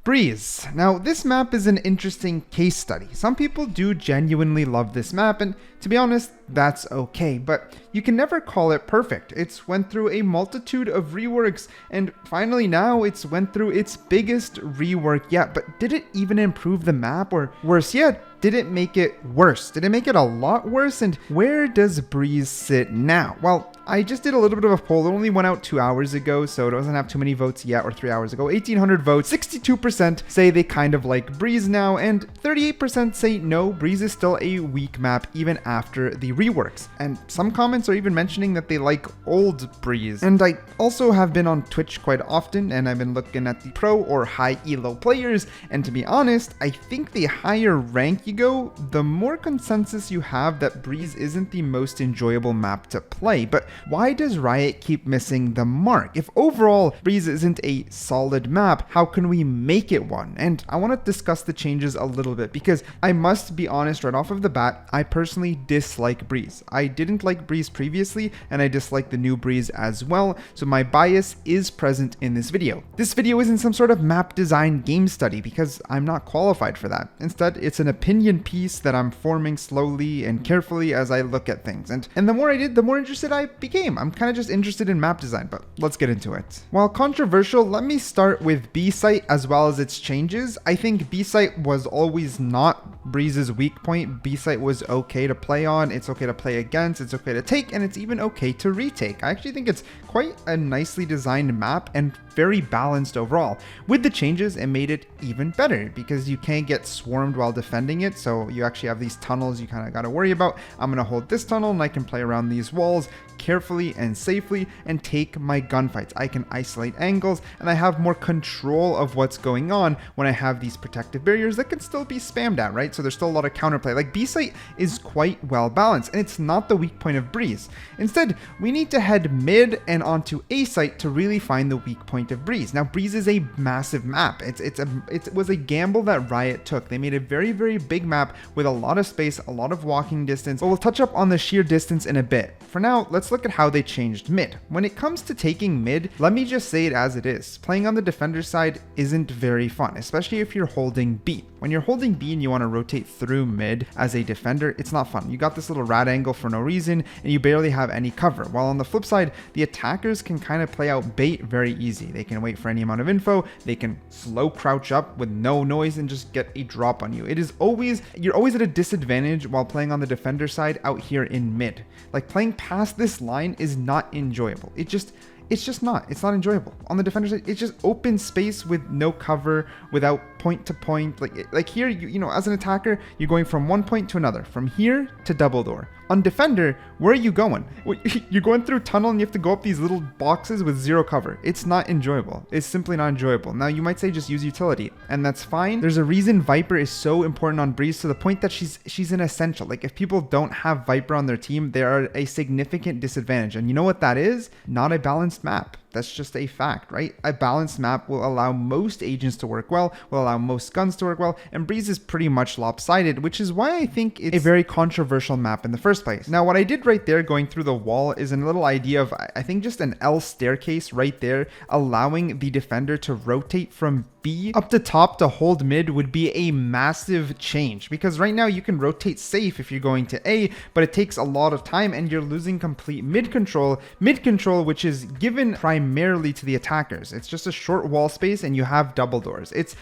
Breeze. Now, this map is an interesting case study. Some people do genuinely love this map, and to be honest, that's okay, but you can never call it perfect. It's went through a multitude of reworks, and finally now it's went through its biggest rework yet. But did it even improve the map, or worse yet, did it make it worse? Did it make it a lot worse? And where does Breeze sit now? Well, I just did a little bit of a poll. It only went out 2 hours ago, so it doesn't have too many votes yet, or 3 hours ago. 1,800 votes, 62% say they kind of like Breeze now, and 38% say no, Breeze is still a weak map even after the reworks. And some comments are even mentioning that they like old Breeze. And I also have been on Twitch quite often, and I've been looking at the pro or high elo players, and to be honest, I think the higher rank you go, the more consensus you have that Breeze isn't the most enjoyable map to play. But why does Riot keep missing the mark? If overall Breeze isn't a solid map, how can we make it one? And I want to discuss the changes a little bit, because I must be honest right off of the bat, I personally dislike Breeze. I didn't like Breeze previously, and I dislike the new Breeze as well, so my bias is present in this video. This video isn't some sort of map design game study, because I'm not qualified for that. Instead, it's an opinion piece that I'm forming slowly and carefully as I look at things. And the more I did, the more interested I became. I'm kind of just interested in map design, but let's get into it. While controversial, let me start with B-Site as well as its changes. I think B-Site was always not Breeze's weak point. B-Site was okay to play on, it's okay to play against, it's okay to take, and it's even okay to retake. I actually think it's quite a nicely designed map and very balanced overall. With the changes, it made it even better because you can't get swarmed while defending it, so you actually have these tunnels you kind of got to worry about. I'm going to hold this tunnel and I can play around these walls carefully and safely and take my gunfights. I can isolate angles, and I have more control of what's going on when I have these protective barriers that can still be spammed at, right? So there's still a lot of counterplay. Like, B-Site is quite well balanced, and it's not the weak point of Breeze. Instead, we need to head mid and onto A-Site to really find the weak point of Breeze. Now, Breeze is a massive map. It was a gamble that Riot took. They made a very, very big map with a lot of space, a lot of walking distance, but we'll touch up on the sheer distance in a bit. For now, let's look at how they changed mid. When it comes to taking mid, let me just say it as it is. Playing on the defender side isn't very fun, especially if you're holding B. When you're holding B and you want to rotate through mid as a defender, it's not fun. You got this little rat angle for no reason, and you barely have any cover. While on the flip side, the attackers can kind of play out bait very easy. They can wait for any amount of info, they can slow crouch up with no noise and just get a drop on you. You're always at a disadvantage while playing on the defender side out here in mid. Like, playing past this line is not enjoyable. It's not enjoyable. On the defender side, it's just open space with no cover, without point to point. Like here, you know, as an attacker, you're going from one point to another, from here to double door. On defender, where are you going? You're going through a tunnel and you have to go up these little boxes with zero cover. It's not enjoyable. It's simply not enjoyable. Now, you might say just use utility, and that's fine. There's a reason Viper is so important on Breeze, to the point that she's an essential. Like, if people don't have Viper on their team, they are a significant disadvantage. And you know what that is? Not a balanced map. That's just a fact, right? A balanced map will allow most agents to work well, will allow most guns to work well, and Breeze is pretty much lopsided, which is why I think it's a very controversial map in the first place. Now, what I did right there going through the wall is a little idea of, I think, just an L staircase right there, allowing the defender to rotate from B up to top to hold mid would be a massive change, because right now you can rotate safe if you're going to A, but it takes a lot of time and you're losing complete mid control, which is given primarily to the attackers. It's just a short wall space and you have double doors. It's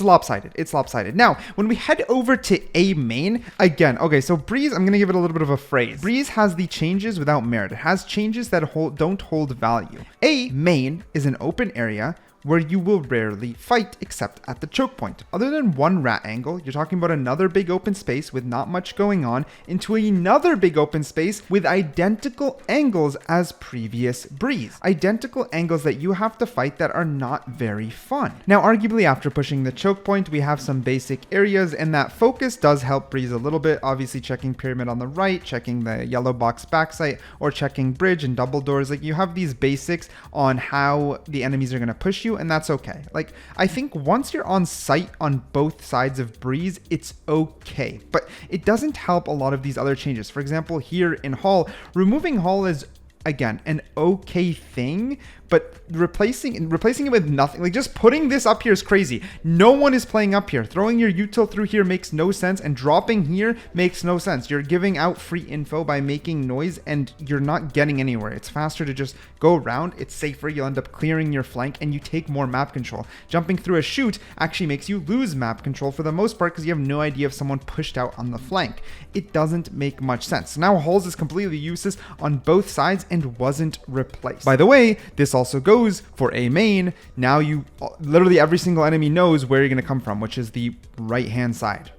lopsided. It's lopsided. Now, when we head over to A main, again, okay, so Breeze, I'm going to give it a little bit of a phrase. Breeze has the changes without merit. It has changes that don't hold value. A main is an open area where you will rarely fight except at the choke point. Other than one rat angle, you're talking about another big open space with not much going on into another big open space with identical angles as previous Breeze. Identical angles that you have to fight that are not very fun. Now, arguably, after pushing the choke point, we have some basic areas, and that focus does help Breeze a little bit. Obviously, checking pyramid on the right, checking the yellow box backside, or checking bridge and double doors. Like, you have these basics on how the enemies are going to push you, and that's okay. Like, I think once you're on site on both sides of Breeze, it's okay, but it doesn't help a lot of these other changes. For example, here in Hall, removing Hall is, again, an okay thing, but replacing it with nothing, like just putting this up here is crazy. No one is playing up here. Throwing your util through here makes no sense, and dropping here makes no sense. You're giving out free info by making noise, and you're not getting anywhere. It's faster to just go around. It's safer. You'll end up clearing your flank, and you take more map control. Jumping through a shoot actually makes you lose map control for the most part because you have no idea if someone pushed out on the flank. It doesn't make much sense. Now Halls is completely useless on both sides and wasn't replaced. By the way, this also goes for a main. Now you literally every single enemy knows where you're going to come from, which is the right hand side.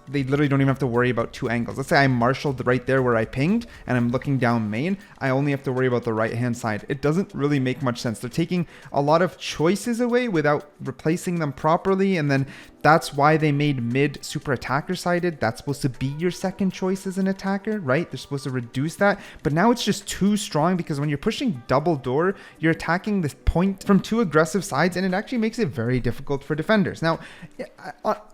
They literally don't even have to worry about two angles. Let's say I marshaled right there where I pinged and I'm looking down main. I only have to worry about the right hand side. It doesn't really make much sense. They're taking a lot of choices away without replacing them properly, and then that's why they made mid super attacker sided. That's supposed to be your second choice as an attacker, right? They're supposed to reduce that, but now it's just too strong because when you're pushing double door, you're attacking this point from two aggressive sides, and it actually makes it very difficult for defenders. Now,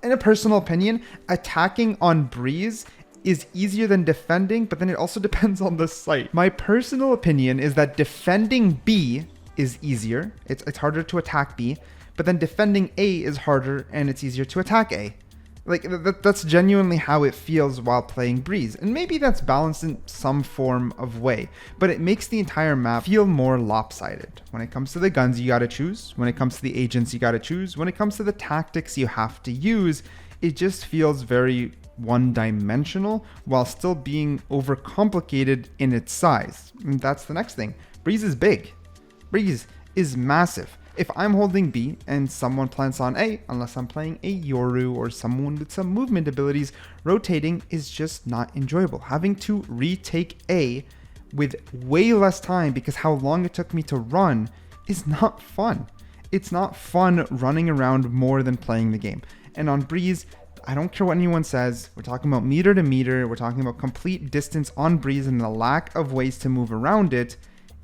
in a personal opinion, attacking on Breeze is easier than defending, but then it also depends on the site. My personal opinion is that defending B is easier. It's harder to attack B, but then defending A is harder and it's easier to attack A. Like that's genuinely how it feels while playing Breeze. And maybe that's balanced in some form of way, but it makes the entire map feel more lopsided. When it comes to the guns, you gotta choose. When it comes to the agents, you gotta choose. When it comes to the tactics you have to use, it just feels very one-dimensional while still being overcomplicated in its size. And that's the next thing. Breeze is big. Breeze is massive. If I'm holding B and someone plants on A, unless I'm playing a Yoru or someone with some movement abilities, rotating is just not enjoyable. Having to retake A with way less time because how long it took me to run is not fun. It's not fun running around more than playing the game. And on Breeze, I don't care what anyone says, we're talking about meter to meter, we're talking about complete distance on Breeze and the lack of ways to move around it.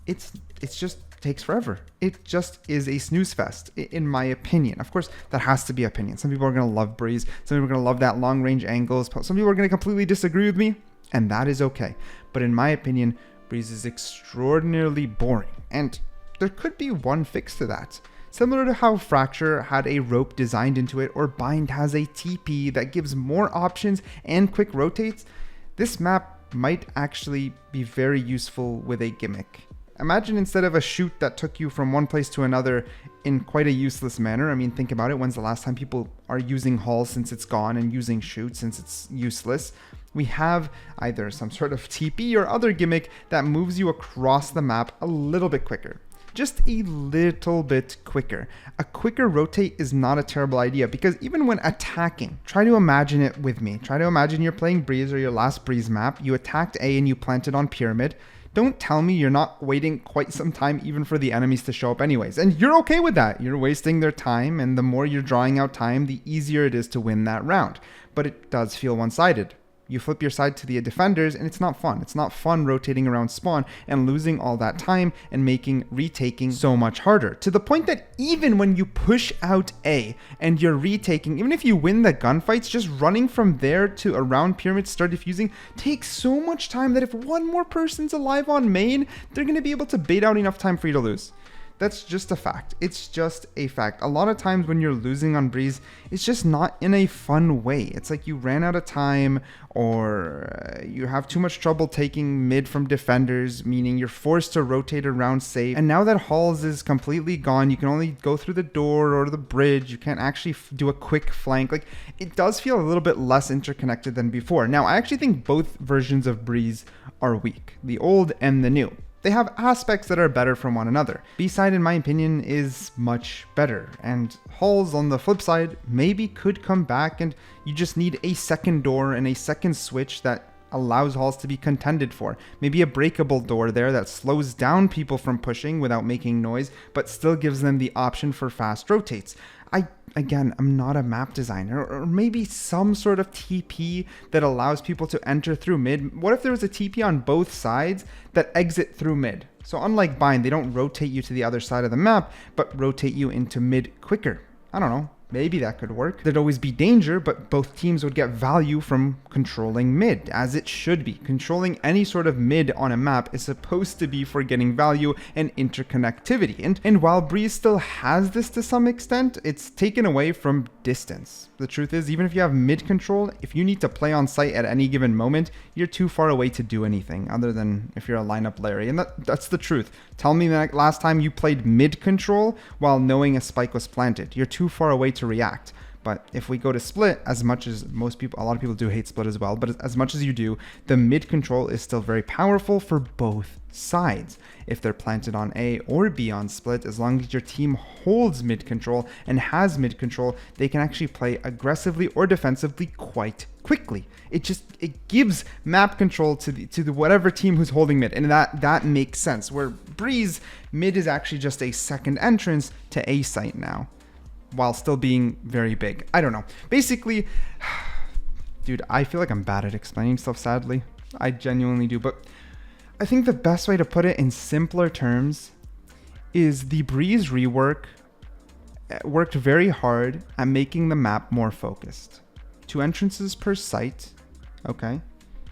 It's just takes forever. It just is a snooze fest, in my opinion. Of course, that has to be opinion. Some people are going to love Breeze. Some people are going to love that long range angles. Some people are going to completely disagree with me, and that is okay. But in my opinion, Breeze is extraordinarily boring, and there could be one fix to that. Similar to how Fracture had a rope designed into it, or Bind has a TP that gives more options and quick rotates, this map might actually be very useful with a gimmick. Imagine instead of a shoot that took you from one place to another in quite a useless manner. I mean, think about it. When's the last time people are using Hall since it's gone and using shoot since it's useless? We have either some sort of TP or other gimmick that moves you across the map a little bit quicker. Just a little bit quicker. A quicker rotate is not a terrible idea because even when attacking, try to imagine it with me. Try to imagine you're playing Breeze or your last Breeze map. You attacked A and you planted on Pyramid. Don't tell me you're not waiting quite some time even for the enemies to show up anyways. And you're okay with that. You're wasting their time, and the more you're drawing out time, the easier it is to win that round. But it does feel one-sided. You flip your side to the defenders and it's not fun. It's not fun rotating around spawn and losing all that time and making retaking so much harder. To the point that even when you push out A and you're retaking, even if you win the gunfights, just running from there to around Pyramid start defusing takes so much time that if one more person's alive on main, they're going to be able to bait out enough time for you to lose. That's just a fact. It's just a fact. A lot of times when you're losing on Breeze, it's just not in a fun way. It's like you ran out of time or you have too much trouble taking mid from defenders, meaning you're forced to rotate around safe. And now that Halls is completely gone, you can only go through the door or the bridge. You can't actually do a quick flank. Like, it does feel a little bit less interconnected than before. Now, I actually think both versions of Breeze are weak, the old and the new. They have aspects that are better from one another. B-side, in my opinion, is much better, and Halls, on the flip side, maybe could come back and you just need a second door and a second switch that allows Halls to be contended for. Maybe a breakable door there that slows down people from pushing without making noise, but still gives them the option for fast rotates. I'm not a map designer, or maybe some sort of TP that allows people to enter through mid. What if there was a TP on both sides that exit through mid? So unlike Bind, they don't rotate you to the other side of the map, but rotate you into mid quicker. I don't know. maybe that could work. There'd always be danger, but both teams would get value from controlling mid, as it should be. Controlling any sort of mid on a map is supposed to be for getting value and interconnectivity. And while Breeze still has this to some extent, it's taken away from distance. The truth is, even if you have mid control, if you need to play on site at any given moment, you're too far away to do anything other than if you're a lineup Larry. And that's the truth. Tell me that last time you played mid control while knowing a spike was planted. You're too far away to react. But if we go to split, as much as a lot of people do hate split as well, but as much as you do, the mid control is still very powerful for both sides. If they're planted on A or B on split, as long as your team holds mid control and has mid control, they can actually play aggressively or defensively quite quickly. It gives map control to the whatever team who's holding mid, and that makes sense. Where Breeze, mid is actually just a second entrance to A site now, while still being very big. I don't know. Basically, dude, I feel like I'm bad at explaining stuff, sadly. I genuinely do. But I think the best way to put it in simpler terms is the Breeze rework worked very hard at making the map more focused. 2 entrances per site, okay?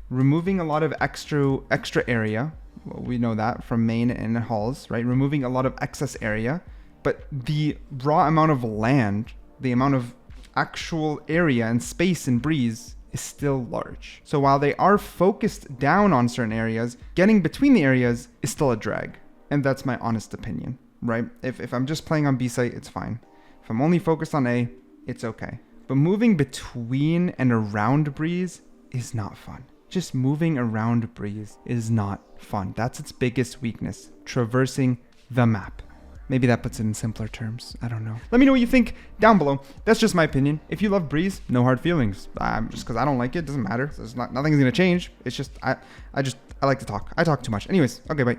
Removing a lot of extra area. Well, we know that from main and halls, right? Removing a lot of excess area. But the raw amount of land, the amount of actual area and space in Breeze is still large. So while they are focused down on certain areas, getting between the areas is still a drag. And that's my honest opinion, right? If I'm just playing on B site, it's fine. If I'm only focused on A, it's okay. But moving between and around Breeze is not fun. Just moving around Breeze is not fun. That's its biggest weakness, traversing the map. Maybe that puts it in simpler terms. I don't know. Let me know what you think down below. That's just my opinion. If you love Breeze, no hard feelings. Just because I don't like it, doesn't matter. Nothing's going to change. It's just, I like to talk. I talk too much. Anyways, okay, bye.